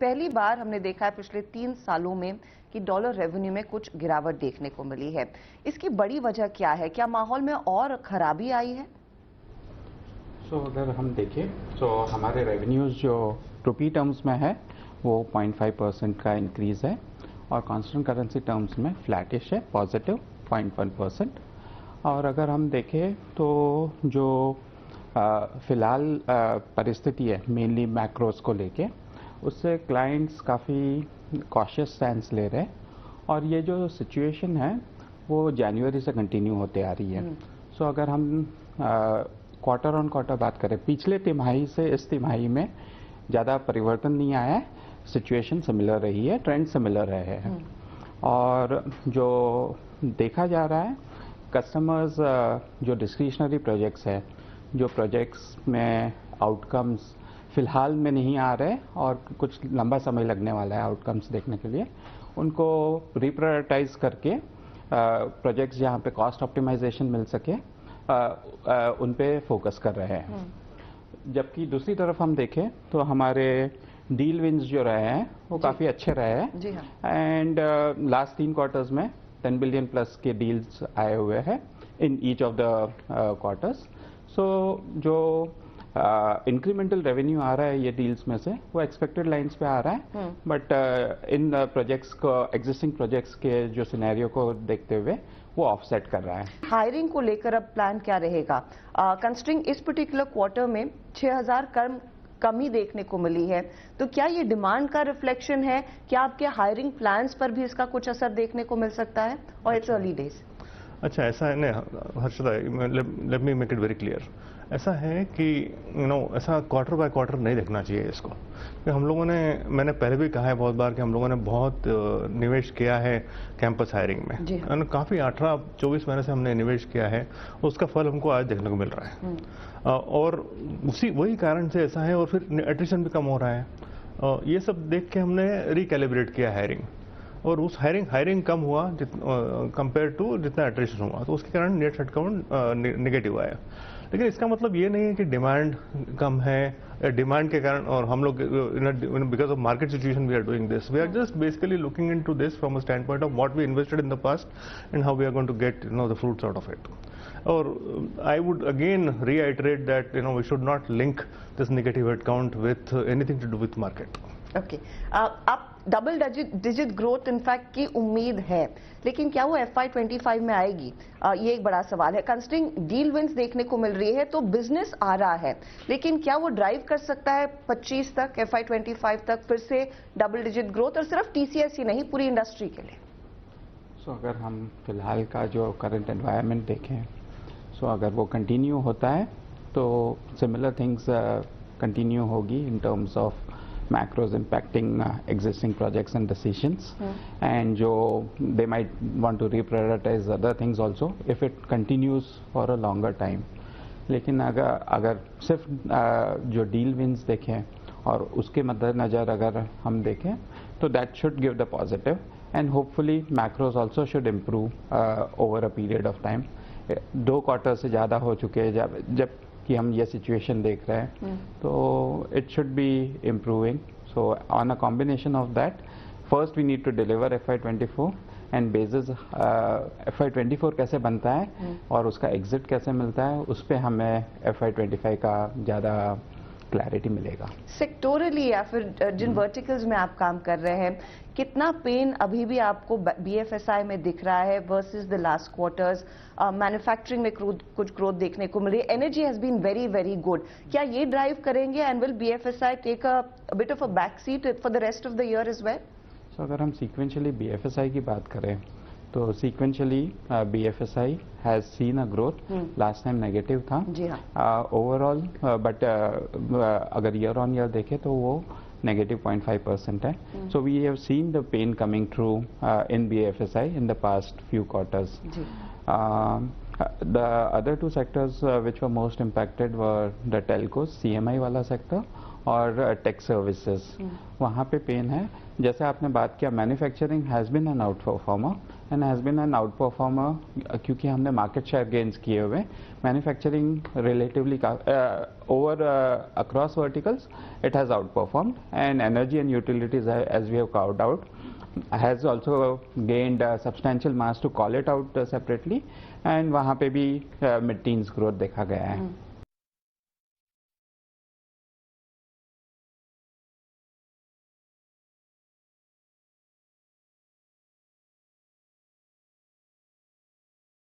पहली बार हमने देखा है पिछले 3 सालों में कि डॉलर रेवेन्यू में कुछ गिरावट देखने को मिली है। इसकी बड़ी वजह क्या है? क्या माहौल में और खराबी आई है? अगर हम देखें तो हमारे रेवेन्यूज जो रुपी टर्म्स में है वो 0.5% का इंक्रीज है और कांस्टेंट करेंसी टर्म्स में फ्लैटिश है, पॉजिटिव 0.1%। और अगर हम देखें तो जो फिलहाल परिस्थिति है मेनली मैक्रोस को लेके, उससे क्लाइंट्स काफ़ी कॉशियस स्टैंस ले रहे हैं और ये जो सिचुएशन है वो जनवरी से कंटिन्यू होते आ रही है। अगर हम क्वार्टर ऑन क्वार्टर बात करें, पिछले तिमाही से इस तिमाही में ज़्यादा परिवर्तन नहीं आया है, सिचुएशन सिमिलर रही है, ट्रेंड सिमिलर रहे हैं। और जो देखा जा रहा है कस्टमर्स जो डिस्क्रिशनरी प्रोजेक्ट्स है, जो प्रोजेक्ट्स में आउटकम्स फिलहाल में नहीं आ रहे और कुछ लंबा समय लगने वाला है आउटकम्स देखने के लिए, उनको रिप्रायोरिटाइज करके प्रोजेक्ट्स जहाँ पे कॉस्ट ऑप्टिमाइजेशन मिल सके उन पे फोकस कर रहे हैं। जबकि दूसरी तरफ हम देखें तो हमारे डील विंस जो रहे हैं वो काफ़ी अच्छे रहे हैं एंड लास्ट 3 क्वार्टर्स में 10 बिलियन प्लस के डील्स आए हुए हैं in each of the quarters. जो इंक्रीमेंटल रेवेन्यू आ रहा है ये डील्स में से वो एक्सपेक्टेड लाइंस पे आ रहा है, बट इन प्रोजेक्ट्स को, एग्जिस्टिंग प्रोजेक्ट्स के जो सिनेरियो को देखते हुए वो ऑफसेट कर रहा है। हायरिंग को लेकर अब प्लान क्या रहेगा? कंसिडरिंग इस पर्टिकुलर क्वार्टर में 6000 कमी देखने को मिली है, तो क्या ये डिमांड का रिफ्लेक्शन है? क्या आपके हायरिंग प्लान्स पर भी इसका कुछ असर देखने को मिल सकता है और इट्स अर्ली डेज? अच्छा, ऐसा है ना Harshada, let me make it very clear. ऐसा है कि ऐसा क्वार्टर बाय क्वार्टर नहीं देखना चाहिए इसको, कि हम लोगों ने, मैंने पहले भी कहा है बहुत बार कि हम लोगों ने बहुत निवेश किया है कैंपस हायरिंग में, काफ़ी 18-24 महीने से हमने निवेश किया है, उसका फल हमको आज देखने को मिल रहा है। और वही कारण से ऐसा है, और फिर एट्रिशन भी कम हो रहा है। ये सब देख के हमने रिकैलिब्रेट किया हायरिंग, और उस हायरिंग कम हुआ कंपेयर टू जितना एट्रिशन हुआ, तो उसके कारण नेट हेडकाउंट नेगेटिव आया। लेकिन इसका मतलब ये नहीं है कि डिमांड कम है, डिमांड के कारण, और हम लोग because of market situation we are doing this, we are just basically looking into this from a standpoint of what we invested in the past and how we are going to get the fruits out of it. और I would again reiterate that we should not link this negative headcount with anything to do with market. Okay, आप double digit growth in fact की उम्मीद है, लेकिन क्या वो FY25 में आएगी? ये एक बड़ा सवाल है। कंसिडरिंग डील विंस देखने को मिल रही है तो बिजनेस आ रहा है, लेकिन क्या वो ड्राइव कर सकता है 25 तक, FY25 तक फिर से डबल डिजिट ग्रोथ, और सिर्फ TCS ही नहीं, पूरी इंडस्ट्री के लिए? अगर हम फिलहाल का जो करंट एनवायरनमेंट देखें, अगर वो कंटिन्यू होता है तो सिमिलर थिंग्स कंटिन्यू होगी in terms of macros impacting existing projects and decisions, and they might want to reprioritize other things also if it continues for a longer time. लेकिन अगर सिर्फ जो डील विंस देखें और उसके मद्देनजर अगर हम देखें तो that should give the positive, and hopefully macros also should improve over a period of time. 2 quarter से ज़्यादा हो चुके हैं जब कि हम ये सिचुएशन देख रहे हैं, तो it should be improving. So on a combination of that, first we need to deliver FY24 and basis FY24 कैसे बनता है और उसका एग्जिट कैसे मिलता है, उस पर हमें FY25 का ज़्यादा क्लैरिटी मिलेगा। सेक्टोरली या फिर जिन वर्टिकल्स में आप काम कर रहे हैं, कितना पेन अभी भी आपको BFSI में दिख रहा है versus the last quarters? Manufacturing में कुछ ग्रोथ देखने को मिल रही है, energy has been very very good, क्या ये ड्राइव करेंगे and will BFSI take a bit of a back seat for the rest of the year as well? अगर हम सीक्वेंशियली BFSI की बात करें तो sequentially BFSI has seen a growth, last time negative था ओवरऑल, बट अगर year on year देखें तो वो negative 0.5% है. So we have seen the pain coming through in BFSI in the past few quarters. The other two sectors which were most impacted were the telcos, CMI वाला sector और tech services. वहाँ पे pain है. जैसे आपने बात किया, manufacturing has been an outperformer and has been an outperformer क्योंकि हमने मार्केट शेयर गेन्स किए हुए. Manufacturing relatively over across verticals it has outperformed, and energy and utilities as we have carved out has also gained substantial mass to call it out separately, and वहाँ पे भी mid-teens growth देखा गया है.